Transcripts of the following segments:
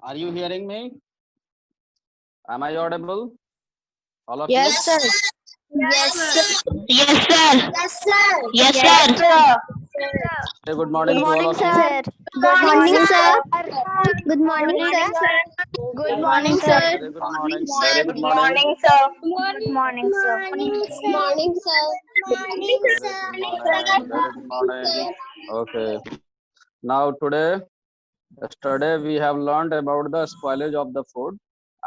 Are you hearing me? Am I audible? All of you? Yes, sir. Yes, sir. Yes, sir. Yes, sir. Yes, Yes, sir. sir. Hey, good morning Good to all morning, of you. sir. Good morning, sir. Good morning, sir. Good morning, sir. Very good morning. Very good morning. sir. Good morning, sir. Good morning, sir. Very good morning. Okay. Now yesterday we have learned about the spoilage of the food,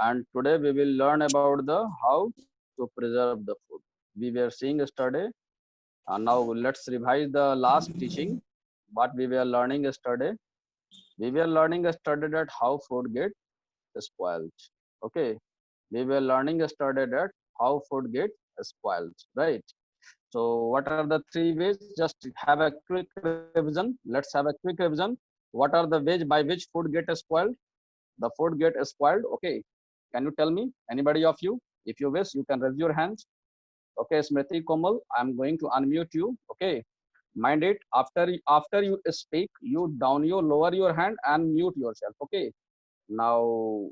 and today we will learn about the how to preserve the food. We were seeing yesterday, and now let's revise the last teaching. What we were learning yesterday. We were learning yesterday that how food get spoiled. Okay. We were learning yesterday that how food get spoiled, right? So what are the three ways? Just have a quick revision. Let's have a quick revision. What are the ways by which food get spoiled? The food get spoiled. Okay. Can you tell me? Anybody of you? If you wish, you can raise your hands. Okay, Smriti Komal, I'm going to unmute you. Okay. Mind it. After you speak, you lower your hand and mute yourself. Okay. Now,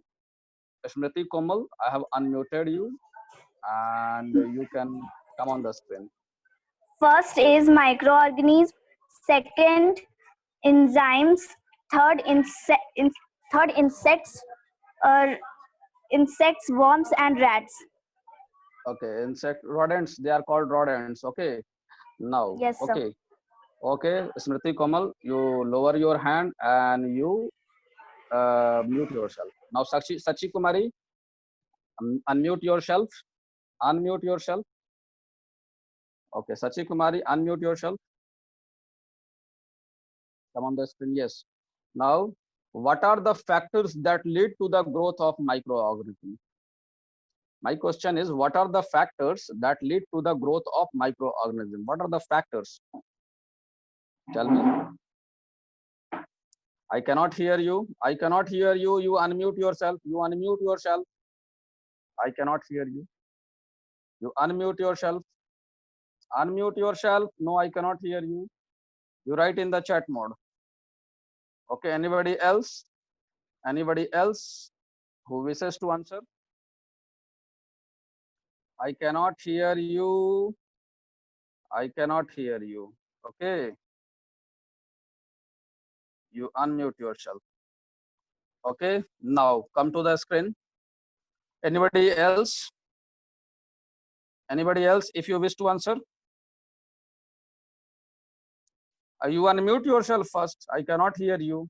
Smriti Komal, I have unmuted you, and you can come on the screen. First is microorganisms. Second, enzymes. Third, third insects. Insects, worms, and rats. Okay, rodents, they are called rodents. Okay, now, Yes, sir. okay, Smriti Komal, you lower your hand and you mute yourself. Now, Sachi Kumari, unmute yourself. Unmute yourself. Okay, Sachi Kumari, unmute yourself. Come on the screen. Yes. Now, what are the factors that lead to the growth of microorganisms? My question is, what are the factors that lead to the growth of microorganisms? What are the factors? Tell me. I cannot hear you. I cannot hear you. You unmute yourself. You unmute yourself. I cannot hear you. You unmute yourself. Unmute yourself. No, I cannot hear you. You write in the chat mode. Okay, anybody else? Anybody else who wishes to answer? I cannot hear you. I cannot hear you. Okay. You unmute yourself. Okay. Now come to the screen. Anybody else? Anybody else? If you wish to answer, you unmute yourself first. I cannot hear you.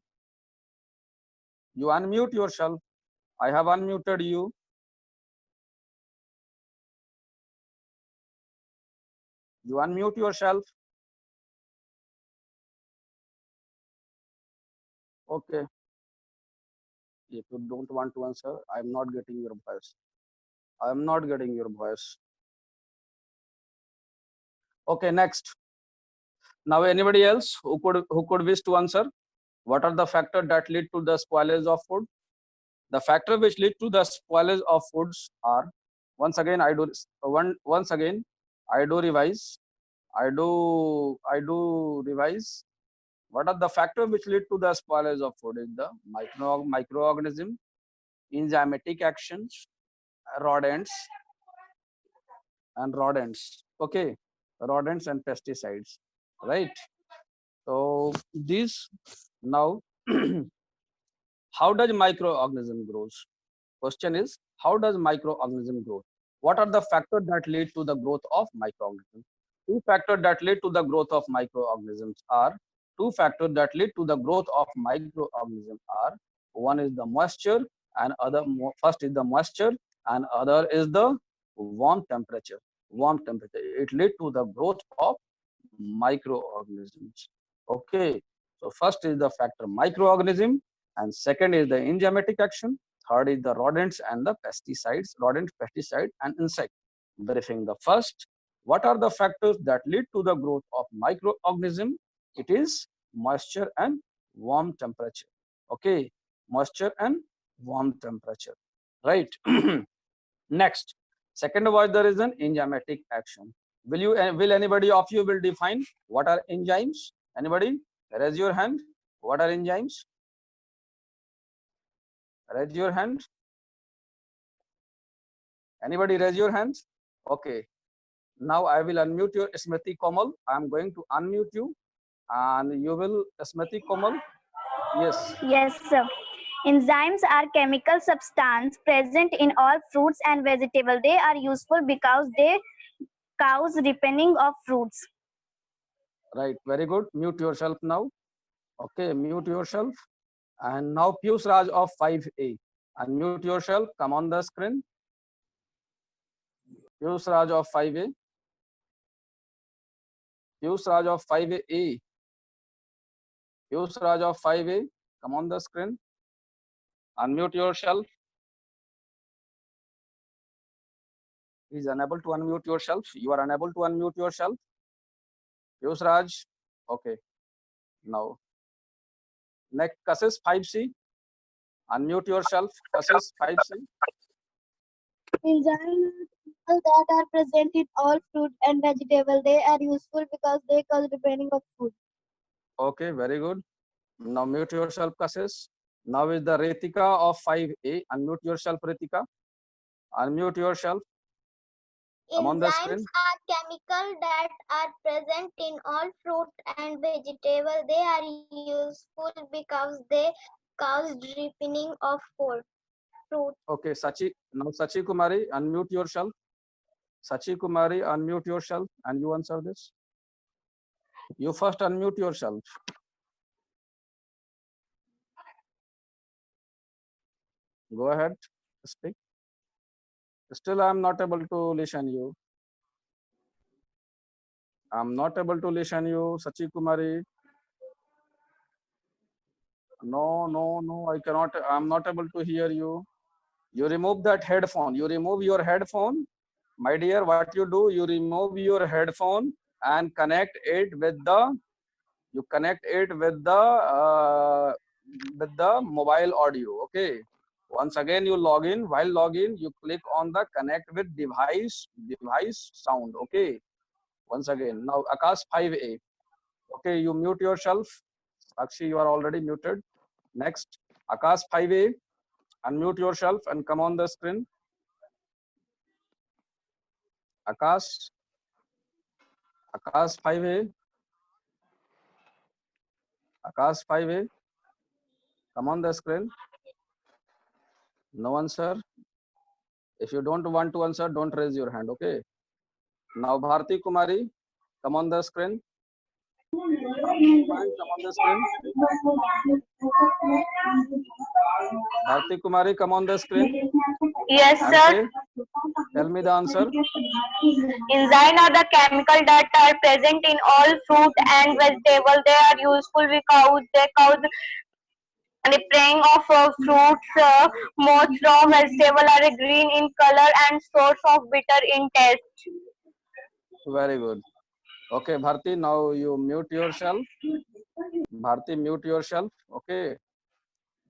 You unmute yourself. I have unmuted you. You unmute yourself. Okay. If you don't want to answer, I'm not getting your voice. I'm not getting your voice. Okay, next. Now anybody else who could wish to answer? What are the factors that lead to the spoilage of food? The factors which lead to the spoilage of foods are, once again I do revise. I do revise. What are the factors which lead to the spoilage of food? Is the microorganism, enzymatic actions, rodents, okay, rodents and pesticides, right? So these, now how does microorganism grows? Question is, how does microorganism grow? What are the factors that lead to the growth of microorganisms? Two factors that lead to the growth of microorganisms are, one is the moisture, and first is the moisture, and other is the warm temperature. It lead to the growth of microorganisms. Okay, so first is the factor microorganism, and second is the enzymatic action. Third is the rodents and the pesticides, pesticide, and insect. Briefing the first, what are the factors that lead to the growth of microorganism? It is moisture and warm temperature. Okay, moisture and warm temperature, right? Next, second was there is an enzymatic action. Will anybody of you will define what are enzymes? Anybody? Raise your hand. What are enzymes? Raise your hand. Anybody raise your hands? Okay. Now I will unmute your Smriti Komal. I am going to unmute you, and you will Smriti Komal. Yes. Yes, sir. Enzymes are chemical substance present in all fruits and vegetables. They are useful because they cause ripening of fruits. Right. Very good. Mute yourself now. Okay. Mute yourself. And now Piyush Raj of 5A. Unmute yourself. Come on the screen. Piyush Raj of 5A. Piyush Raj of 5A. Piyush Raj of 5A. Come on the screen. Unmute yourself. He is unable to unmute yourself. You are unable to unmute yourself. Piyush Raj. Okay. Now. Next, Kassis 5C. Unmute yourself. Kassis 5C. Enzymes that are present in all fruit and vegetable. They are useful because they cause ripening of food. Okay. Very good. Now mute yourself, Kassis. Now is the Ritika of 5A. Unmute yourself, Ritika. Unmute yourself. Come on the screen. Enzymes are chemicals that are present in all fruit and vegetable. They are useful because they cause ripening of fruit. Okay, Sachi. Now Sachi Kumari, unmute yourself. Sachi Kumari, unmute yourself and you answer this. You first unmute yourself. Go ahead, speak. Still, I am not able to listen you. I am not able to listen you, Sachi Kumari. No, I cannot. I am not able to hear you. You remove that headphone. You remove your headphone. My dear, what you do, you remove your headphone and connect it with the, you connect it with the mobile audio. Okay. Once again, you log in. While login, you click on the connect with device sound. Okay. Once again, now Akash 5A. Okay, you mute yourself. Sakshi, you are already muted. Next, Akash 5A. Unmute yourself and come on the screen. Akash, Akash 5A, Akash 5A, come on the screen. No answer. If you don't want to answer, don't raise your hand, okay? Now Bharti Kumari, come on the screen. Come on the screen. Bharti Kumari, come on the screen. Yes, And sir. say, tell me the answer. Enzymes are the chemicals that are present in all fruit and vegetables. They are useful because they cause ripening of fruits. Most raw vegetables are green in color and source of bitter in taste. Very good. Okay, Bharti, now you mute yourself. Bharti, mute yourself. Okay.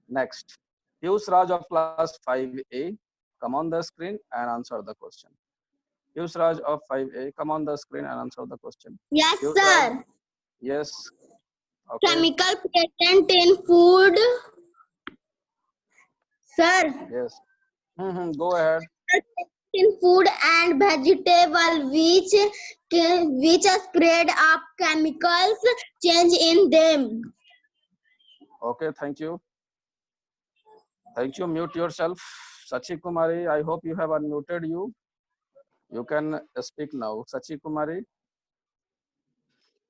Next, Piyush Raj of class 5A, come on the screen and answer the question. Piyush Raj of 5A, come on the screen and answer the question. Yes, Piyush sir. Raj, yes. Okay. Chemical present in food. Sir. Yes. Go ahead. In food and vegetable which spread up chemicals change in them. Okay, thank you. Thank you. Mute yourself. Sachi Kumari, I hope you have unmuted you. You can speak now. Sachi Kumari,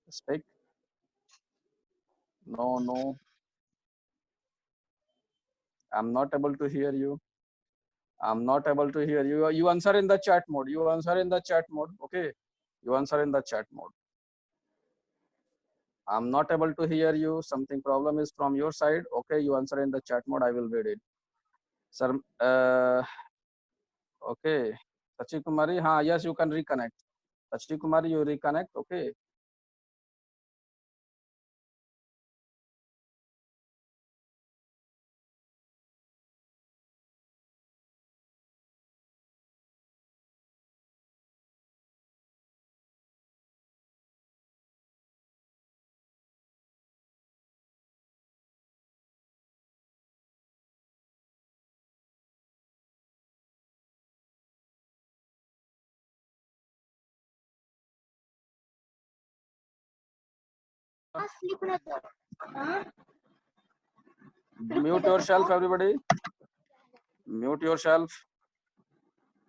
speak. No. I'm not able to hear you. I'm not able to hear you. You answer in the chat mode. You answer in the chat mode. Okay. You answer in the chat mode. I'm not able to hear you. Something problem is from your side. Okay. You answer in the chat mode. I will read it. Sir, okay. Sachi Kumari, yes, you can reconnect. Sachi Kumari, you reconnect. Okay. Mute yourself, everybody. Mute yourself,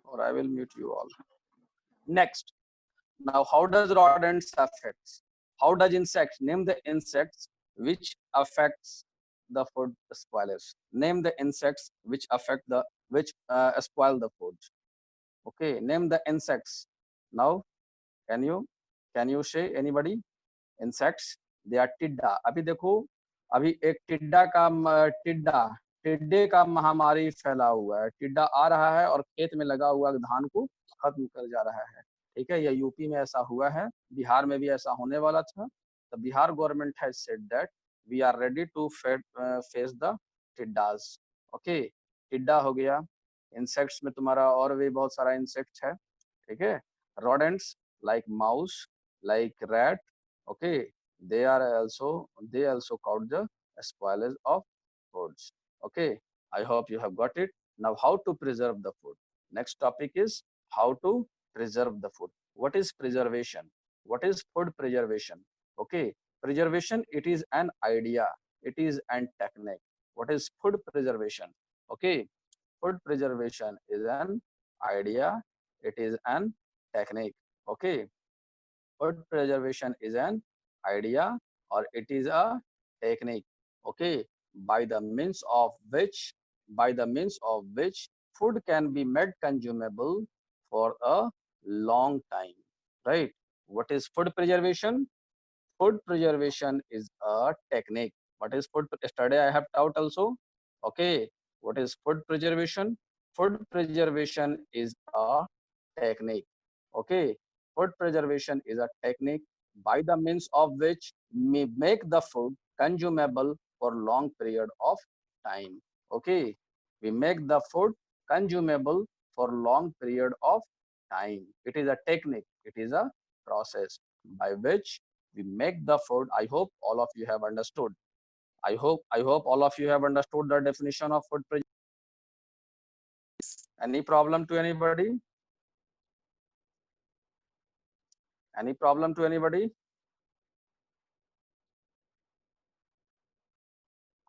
or I will mute you all. Next. Now, how does rodents affect? How does insects? Name the insects which affects the food spoilers. Name the insects which affect the spoil the food. Okay, name the insects. Now, can you say anybody? Insects, they are टिड्डा. अभी देखो, अभी एक टिड्डे का महामारी फैला हुआ है. टिड्डा आ रहा है और खेत में लगा हुआ धान को खत्म कर जा रहा है. ठीक है, यह यूपी में ऐसा हुआ है, बिहार में भी ऐसा होने वाला था. तो Bihar government has said that we are ready to face the टिड्डास. ओके, टिड्डा हो गया. इंसेक्ट्स में तुम्हारा और भी बहुत सारा इंसेक्ट है. ठीक है, rodents like mouse, like rat. Okay, they also called the spoilers of foods. Okay, I hope you have got it. Now, how to preserve the food? Next topic is how to preserve the food. What is preservation? What is food preservation? Okay, preservation, it is an idea, it is an technique. What is food preservation? Okay, food preservation is an idea, it is an technique. Okay, food preservation is an idea or it is a technique. Okay, by the means of which food can be made consumable for a long time. Right? What is food preservation? Food preservation is a technique. What is food? Yesterday I have taught also. Okay, what is food preservation? Food preservation is a technique. Okay, food preservation is a technique by the means of which we make the food consumable for long period of time. Okay, we make the food consumable for long period of time. It is a technique, it is a process by which we make the food. I hope all of you have understood. I hope all of you have understood the definition of food preservation. Any problem to anybody? Any problem to anybody?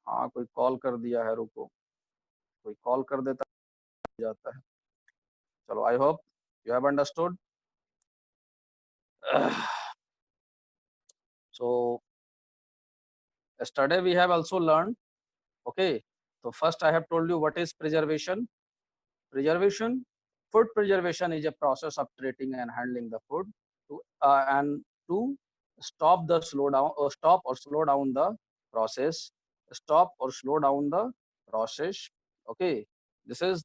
हाँ, कोई call कर दिया है, रुको, कोई call कर देता जाता है. चलो, I hope you have understood. So yesterday we have also learned. Okay, so first I have told you what is preservation. Preservation, food preservation is a process of treating and handling the food to stop or slow down the process. Stop or slow down the process. Okay, this is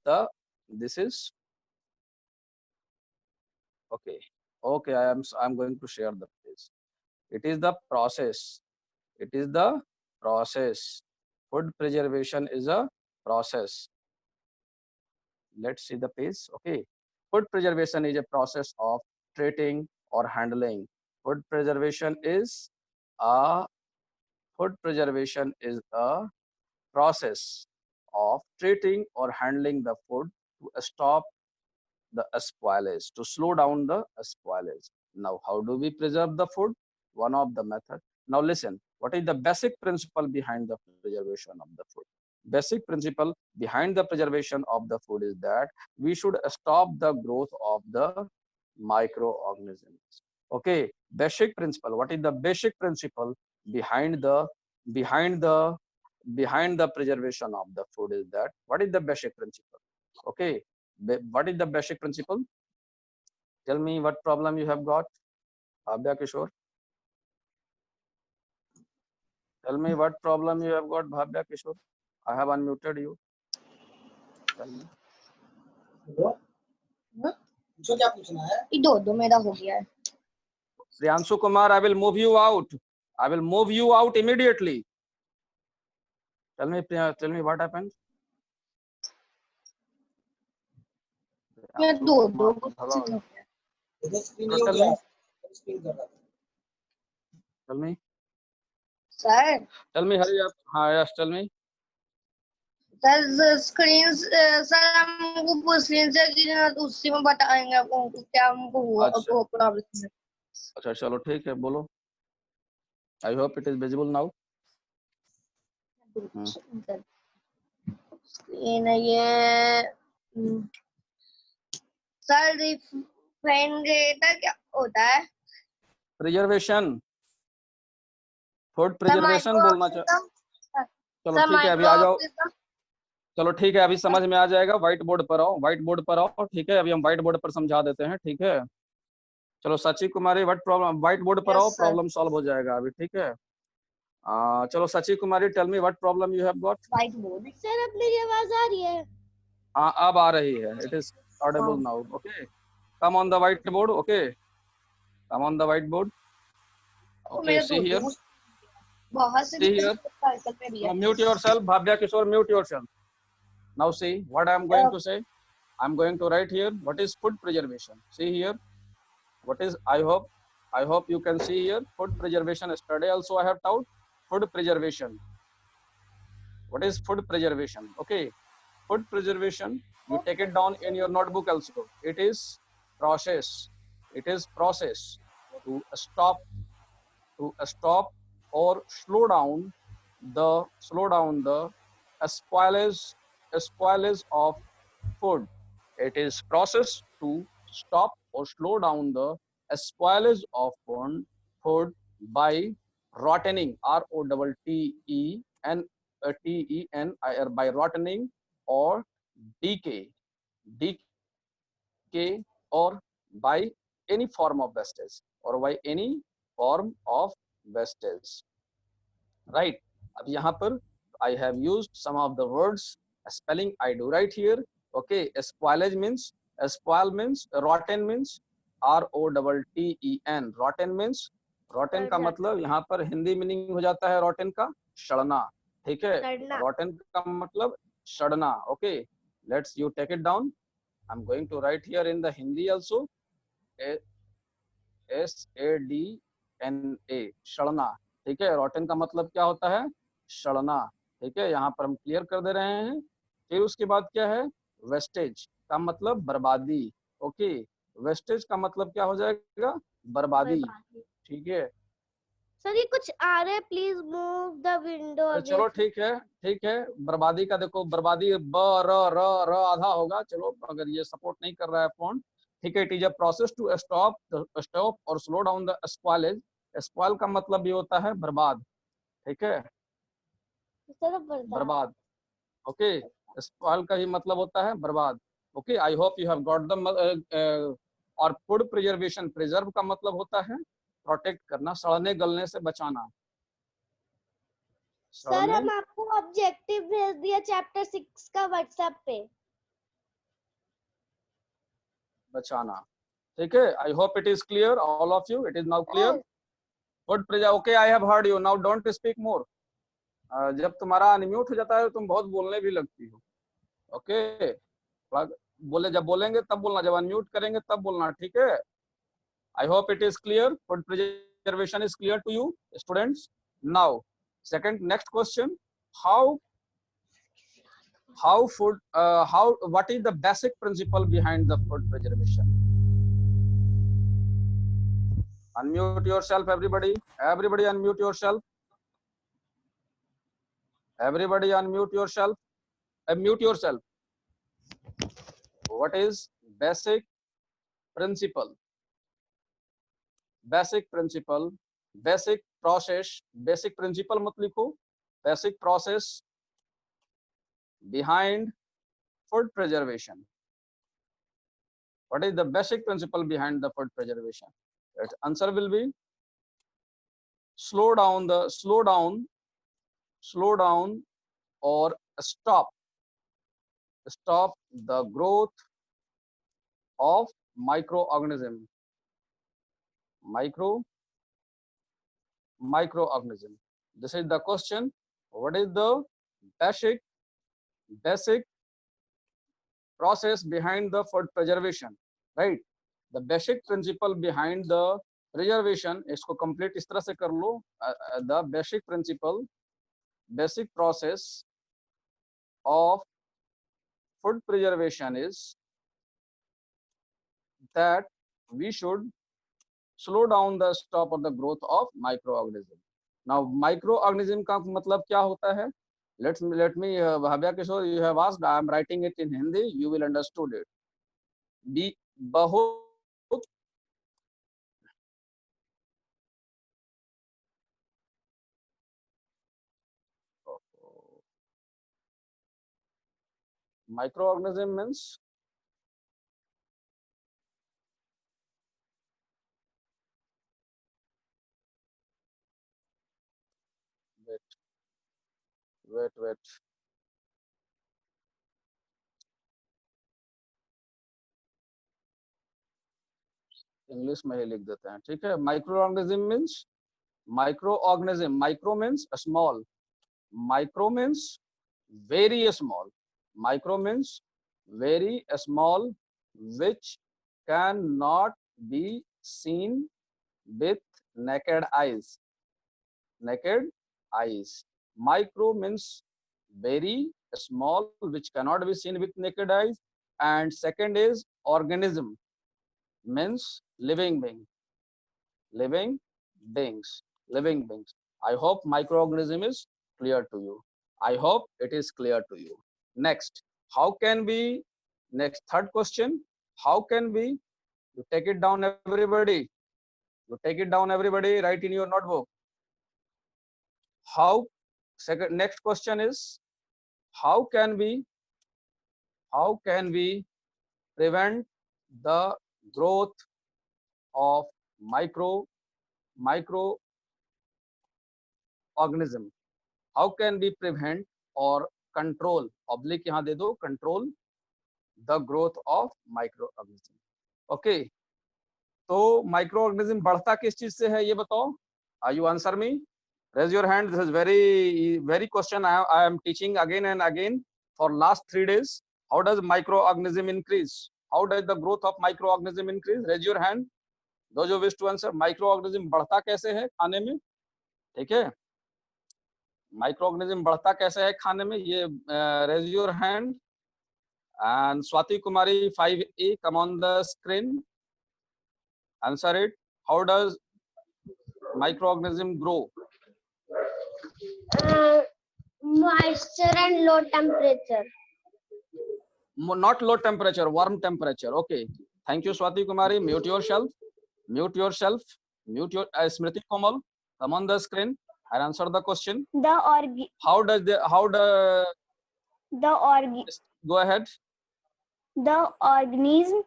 okay. Okay, I'm going to share the page. It is the process. It is the process. Food preservation is a process. Let's see the page. Okay, food preservation is a process of treating or handling. Food preservation is a process of treating or handling the food to stop the spoilage, to slow down the spoilage. Now, how do we preserve the food? One of the method. Now listen, what is the basic principle behind the preservation of the food? Basic principle behind the preservation of the food is that we should stop the growth of the microorganisms. Okay, basic principle. What is the basic principle behind the preservation of the food is that? What is the basic principle? Okay, what is the basic principle? Tell me what problem you have got, Bhavya Kishore. Tell me what problem you have got, Bhavya Kishore. I have unmuted you. Tell me. क्या पूछना है? दो मेरा हो गया है. Priyanshu Kumar, I will move you out. I will move you out immediately. Tell me what happened. Tell me. Sir. Tell me, hurry up. Yes, tell me. Sir screen sir हमको screen से उसी में बताएंगे आपको क्या हमको हुआ problem है. अच्छा, चलो ठीक है, बोलो. I hope it is visible now. ये सर रिफ्रिजरेटर क्या होता है? प्रिजर्वेशन, फूड प्रिजर्वेशन माइक्रो बोलना चाहिए। चलो सर ठीक है, अभी आ जाओ। माइक्रो चलो ठीक है, अभी समझ में आ जाएगा। व्हाइट बोर्ड पर आओ, व्हाइट बोर्ड पर आओ। ठीक है, अभी हम व्हाइट बोर्ड पर समझा देते हैं। ठीक है, चलो सची कुमारी व्हाट प्रॉब्लम, व्हाइट बोर्ड पर आओ, Yes, sir. प्रॉब्लम सॉल्व हो जाएगा अभी। ठीक है, चलो Sachi Kumari tell me what problem you have got. White board. Sir अब मेरी आवाज आ रही है? हाँ अब आ रही है, it is audible now. Okay, come on the white board. Okay, come on the white board. Okay, see here, बहुत से सी हियर, सर्कल पे भी है। Mute yourself, Bhavya Kishore, mute yourself. Now see what I am going to say. I am going to write here what is food preservation. See here, what is, I hope you can see here, food preservation. Yesterday also I have taught food preservation. What is food preservation? Okay, food preservation, you take it down in your notebook also. It is process. It is process to stop or slow down the spoilage of food. It is process to stop or slow down the spoilage of food by rottening, R-O-T-T-E-N, by rottening or decay, or by any form of wastage, right? अब यहाँ पर I have used some of the words, spelling I do right here. Okay, spoilage means, rotten means R-O-T-T-E-N, rotten means, rotten का मतलब यहाँ पर Hindi meaning हो जाता है rotten का सड़ना। ठीक है, rotten का मतलब सड़ना। Okay, let's you take it down. I'm going to write here in the Hindi also, SADNA, सड़ना। ठीक है, rotten का मतलब क्या होता है? सड़ना। ठीक है, यहाँ पर हम क्लियर कर दे रहे हैं। फिर उसके बाद क्या है? वेस्टेज का मतलब बर्बादी। ओके, वेस्टेज का मतलब क्या हो जाएगा? बर्बादी। ठीक है सर ये कुछ आ रहा है, प्लीज मूव द विंडो। तो चलो ठीक है, ठीक है। बर्बादी का देखो, बर्बादी ब र र र आधा होगा। चलो अगर ये सपोर्ट नहीं कर रहा है फोन, ठीक है। It is a process to stop और slow down the spoilage. Spoil का मतलब भी होता है बर्बाद। ठीक है, बर्बाद। ओके, स्पॉइल का ही मतलब होता है बर्बाद। Okay, I hope you have got the. और फूड प्रिजर्वेशन, प्रिजर्व का मतलब होता है प्रोटेक्ट करना, सड़ने गलने से बचाना। सर हम आपको ऑब्जेक्टिव भेज दिया चैप्टर 6 का व्हाट्सएप पे। बचाना। ठीक है, I hope it is clear all of you, it is now clear. Food preserve, okay, I have heard you, now don't speak more. जब तुम्हारा अनम्यूट हो जाता है तुम बहुत बोलने भी लगती हो। ओके, बोले जब बोलेंगे तब बोलना, जब अनम्यूट करेंगे तब बोलना। ठीक है, I hope it is clear, food preservation is clear to you students. Now second, next question, what is the basic principle behind the food preservation? Unmute yourself, everybody unmute yourself, everybody unmute yourself, mute yourself. What is basic principle? Basic principle, basic process, basic principle मत लिखो, basic process behind food preservation. What is the basic principle behind the food preservation? Its answer will be slow down or stop the growth of microorganism. This is the question. What is the basic process behind the food preservation, right? The basic principle behind the preservation, इसको complete इस तरह से कर लो। The basic principle, basic process of food preservation is that we should slow down the stop of the growth of microorganism. Now micro organism का मतलब क्या होता है? let me Bhavya Kishore, you have asked, I am writing it in Hindi, you will understood it. बी बहुत microorganism means wait wait English में ही लिख देते हैं, ठीक है। Microorganism means microorganism, micro means small, micro means very small, micro means very small, which cannot be seen with naked eyes. Naked eyes. Micro means very small, which cannot be seen with naked eyes. And second is organism, means living being, living beings, living beings. I hope microorganism is clear to you. I hope it is clear to you. Next, how can we, next third question, how can we, you take it down everybody, you take it down everybody, write in your notebook. How, second, next question is, how can we prevent the growth of microorganism? How can we prevent or control, oblique यहाँ दे दो, control the growth of microorganism? Okay, तो microorganism बढ़ता किस चीज से है ये बताओ? You answer me. Raise your hand. This is very question I am teaching again and again for last 3 days. How does microorganism increase? How does the growth of microorganism increase? Raise your hand. Those who wish to answer. Microorganism बढ़ता कैसे है खाने में? ठीक है, microorganism बढ़ता कैसे है खाने में, ये raise your hand. And Swati Kumari 5A, come on the screen, answer it. How does microorganism grow? Moisture and low temperature. Not low temperature, warm temperature. Okay, thank you Swati Kumari. Mute yourself, mute yourself, mute your Smriti Komal, come on the screen and answer the question. How does go ahead. The organism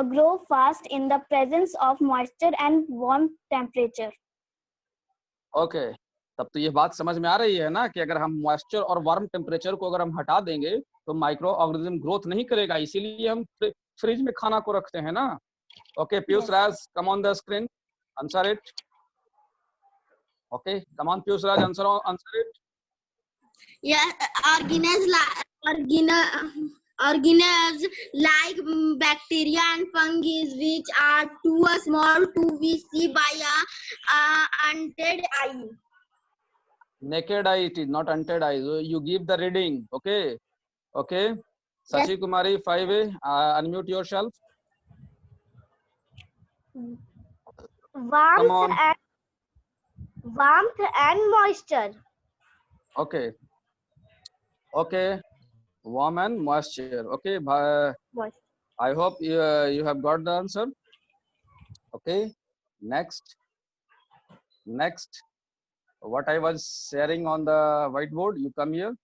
grow fast in the presence of moisture and warm temperature. Okay, तब तो ये बात समझ में आ रही है ना कि अगर हम मॉइस्चर और वार्म टेम्परेचर को अगर हम हटा देंगे तो माइक्रो ऑर्गेनिज्म ग्रोथ नहीं करेगा, इसीलिए हम फ्रिज में खाना को रखते हैं ना। Okay, Piyush Raj, come on the screen, answer it. Okay, come on Piyush Raj, answer it. Organisms like bacteria and fungi, which are too small to be seen by a unted eye. Naked eye, it is not unted eye. So you give the reading. Okay, okay. Sachi Kumari 5A, unmute yourself. Warmth and moisture. Okay, okay. Warm and moisture. Okay, I hope you have got the answer. Okay, next, what I was sharing on the whiteboard, you come here.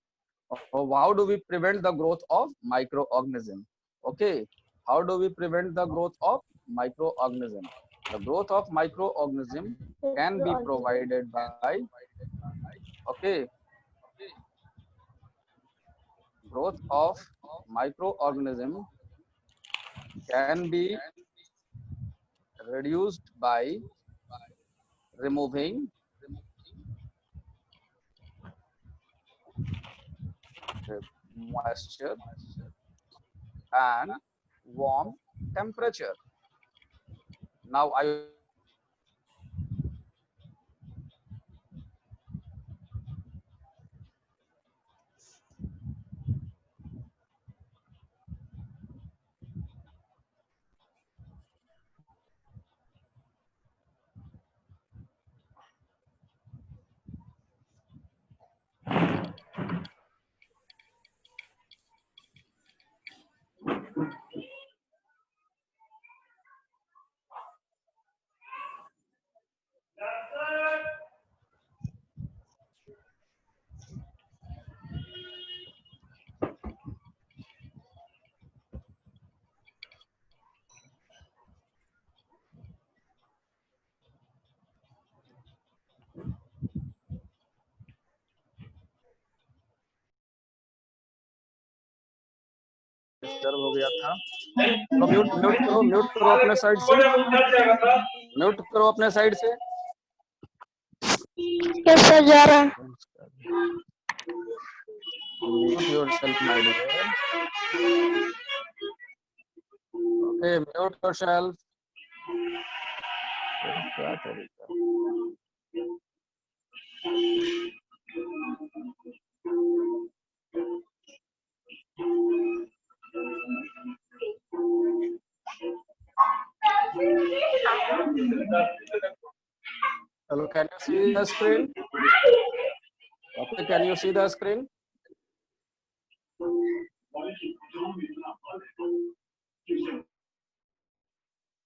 How do we prevent the growth of microorganism? Okay, how do we prevent the growth of microorganism? The growth of microorganism can be provided by, okay, growth of microorganism can be reduced by removing moisture and warm temperature. Now I disturb हो गया था। तो mute करो अपने side से, mute करो अपने side से। यस सर, जा रहा है। Mute yourself, my dear. Okay, mute yourself. क्या तरीका? Hello, can you see the screen? Okay, can you see the screen?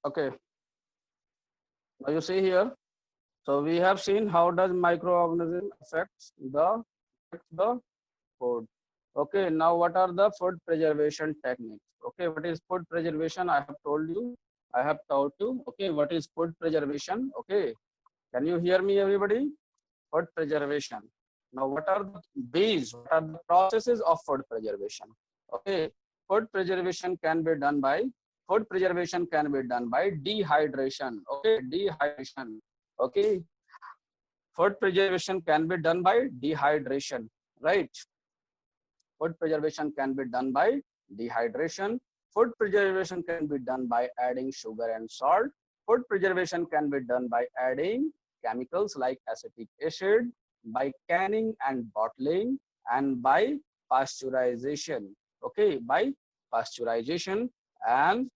Okay. Now you see here. So we have seen how does microorganism affects the food. Okay. Now what are the food preservation techniques? Okay. What is food preservation? I have told you. I have taught you. Okay. What is food preservation? Okay. Can you hear me, everybody? Food preservation. Now, what are the ways? What are the processes of food preservation? Okay, food preservation can be done by dehydration. Okay, dehydration. Okay, food preservation can be done by dehydration. Right. Food preservation can be done by dehydration. Food preservation can be done by adding sugar and salt. Food preservation can be done by adding chemicals like acetic acid, by canning and bottling, and by pasteurization. Okay, by pasteurization and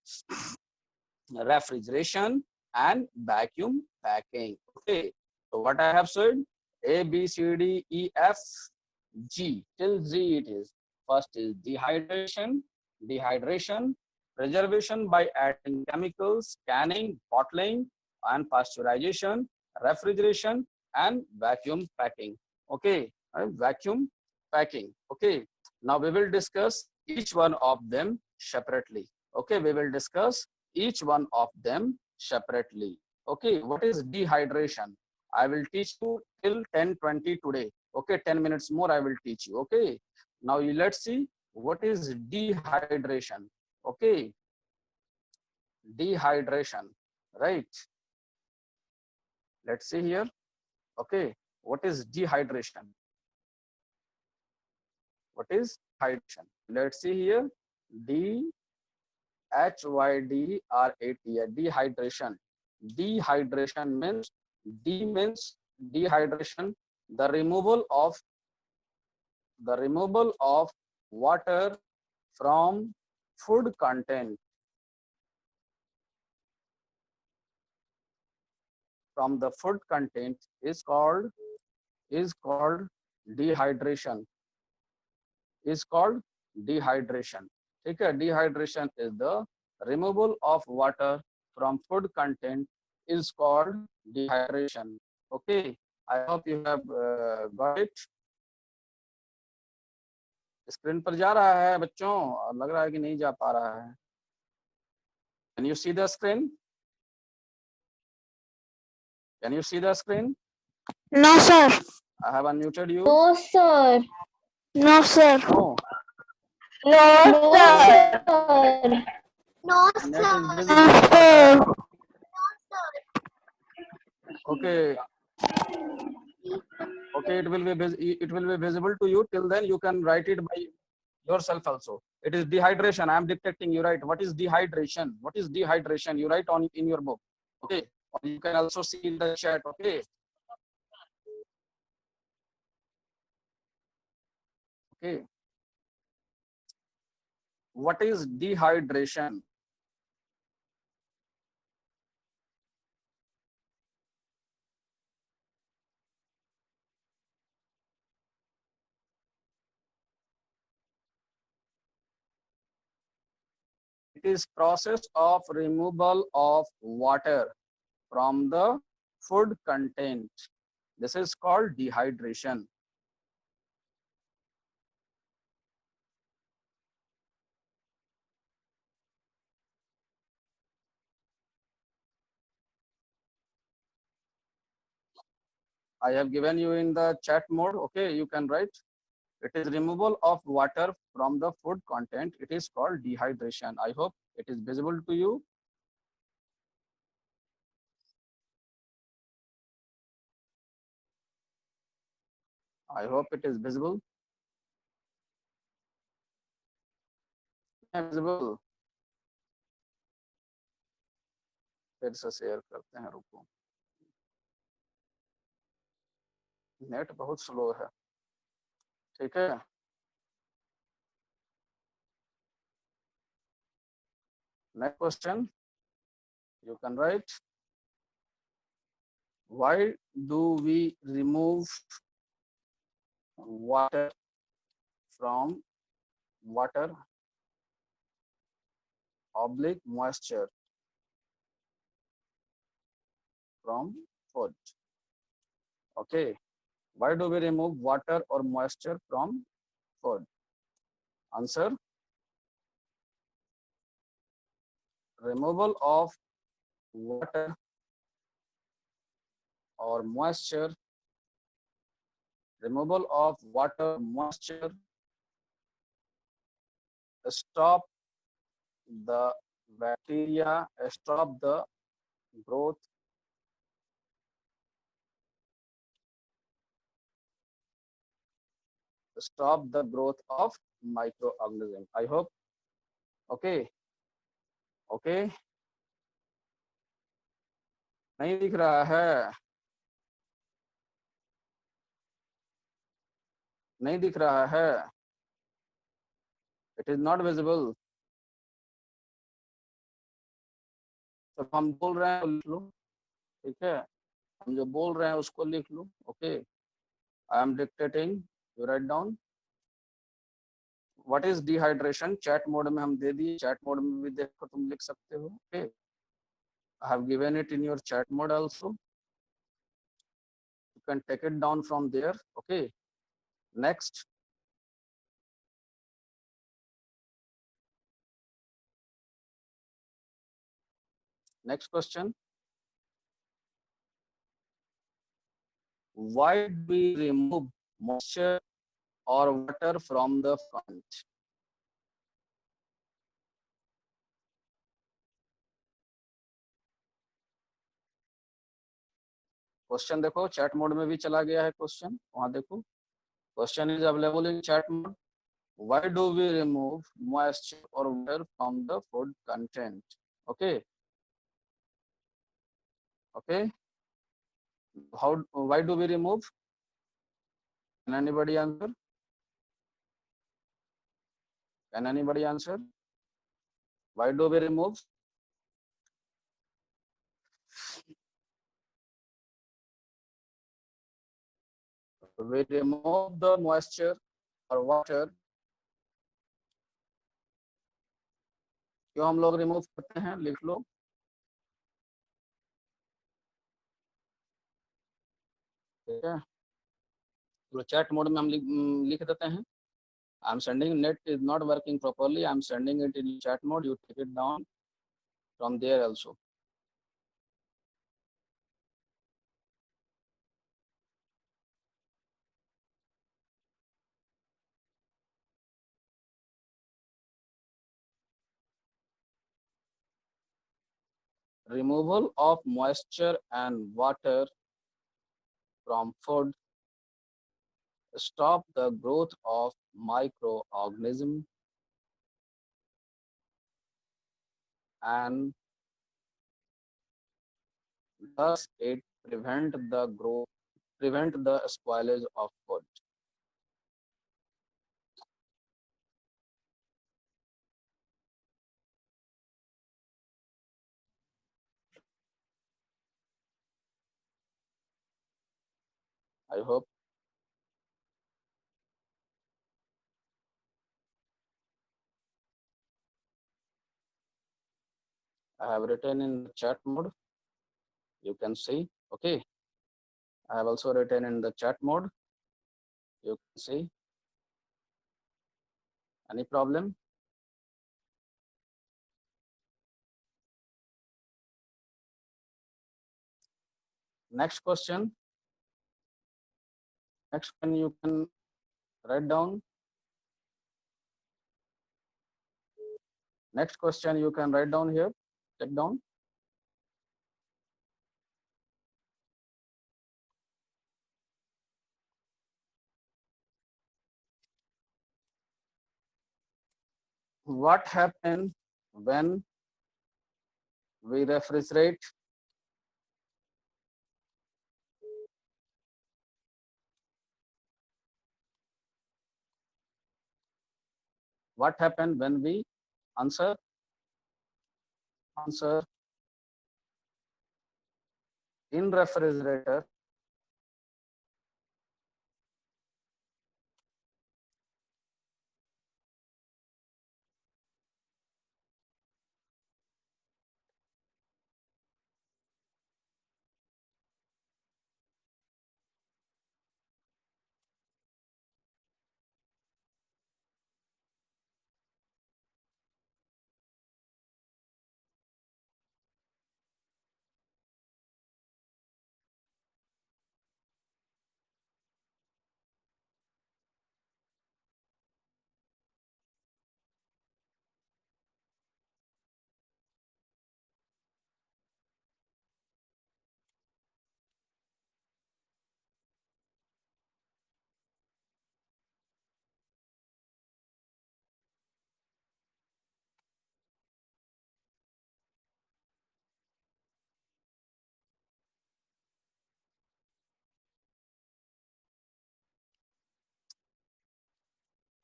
refrigeration and vacuum packing. Okay, so what I have said, A, B, C, D, E, F, G, till Z it is. First is dehydration, preservation by adding chemicals, canning, bottling, and pasteurization, refrigeration, and vacuum packing. Okay, vacuum packing. Okay, now we will discuss each one of them separately. Okay, we will discuss each one of them separately. Okay, what is dehydration? I will teach you till 10:20 today. Okay, 10 minutes more I will teach you. Okay, now let's see what is dehydration. Okay, dehydration, right? Let's see here. Okay, what is dehydration? What is hydration? Let's see here. Dehydration. Dehydration means dehydration, the removal of water from food content, from the food content is called dehydration. Is called dehydration. Okay, dehydration is the removal of water from food content is called dehydration. Okay, I hope you have got it. Screen पर जा रहा है बच्चों? लग रहा है कि नहीं जा पा रहा है. Can you see the screen? Can you see the screen? No sir. I have unmuted you. No, sir. No sir. No. No sir. No, Net is sir. visible. No sir. Okay. Okay, it will be visible to you. Till then, you can write it by yourself also. It is dehydration. I am dictating. You write. What is dehydration? What is dehydration? You write on in your book. Okay. Or you can also see in the chat. Okay. Okay. What is dehydration? It is process of removal of water from the food content. This is called dehydration. I have given you in the chat mode. Okay, you can write. It is removal of water from the food content. It is called dehydration. I hope it is visible to you. I hope it is visible. Visible. फिर से share करते हैं, रुको, net बहुत slow है, ठीक है। Next question, you can write. Why do we remove water from water oblique moisture from food? Okay. Why do we remove water or moisture from food? Answer. Removal of water or moisture. Removal of water, moisture, stop the bacteria, stop the growth of microorganism. I hope. Okay. Okay. नहीं दिख रहा है, नहीं दिख रहा है, it is not visible. तो हम बोल रहे हैं लिख लो, ठीक है, हम जो बोल रहे हैं उसको लिख लो. Okay, I am dictating, you write down. What is dehydration? Chat mode में हम दे दिए, चैट मोड में भी देखो, तुम लिख सकते हो. Okay, I have given it in your chat mode also, you can take it down from there. Okay, next. Next question. Why do we remove moisture or water from the front? Question देखो, chat mode में भी चला गया है question, वहां देखो. Question is available in chat mode. Why do we remove moisture or water from the food content? Okay. Okay. Why do we remove? Can anybody answer? Can anybody answer? Why do we remove? We remove the moisture or water. क्यों हम लोग remove करते हैं? लिख लो. ठीक है, तो chat mode में हम लिख देते हैं. I'm sending, net is not working properly. I'm sending it in chat mode. You take it down from there also. Removal of moisture and water from food stop the growth of microorganism and thus it prevent the spoilage of food. I hope I have written in the chat mode. You can see. Okay. I have also written in the chat mode. You can see. Any problem? Next question. Next one you can Write down. Next question you can write down here. Take down. What happens when we refrigerate? What happens when we answer? In refrigerator,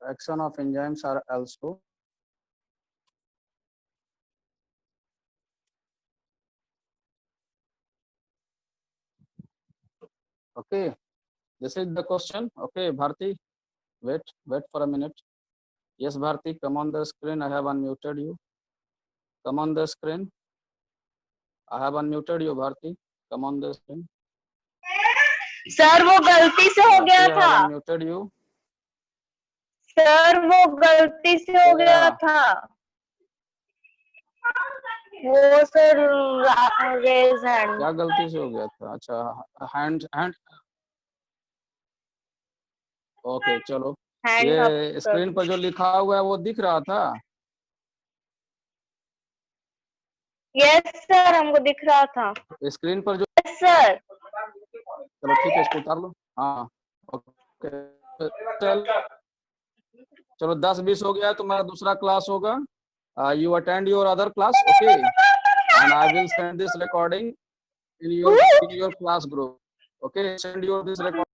action of enzymes are also. Okay, this is the question. Okay, Bharti, wait for a minute. Yes, Bharti, come on the screen. I have unmuted you. Come on the screen. I have unmuted you, Bharti. Come on the screen. Sir वो गलती से हो गया Bharti, I था have unmuted you. Sir वो गलती से हो गया Yeah. था वो सर रेज हैंड क्या गलती से हो गया था? अच्छा, हैंड ओके, चलो। हैंड ये स्क्रीन पर जो लिखा हुआ है वो दिख रहा था? यस सर हमको दिख रहा था स्क्रीन पर जो यस सर चलो ठीक है, इसको उतार लो। हाँ ओके, चलो 10-20 हो गया, तुम्हारा दूसरा क्लास होगा। You attend your other class, okay? And I will send this recording in your class group. Okay, send your this recording.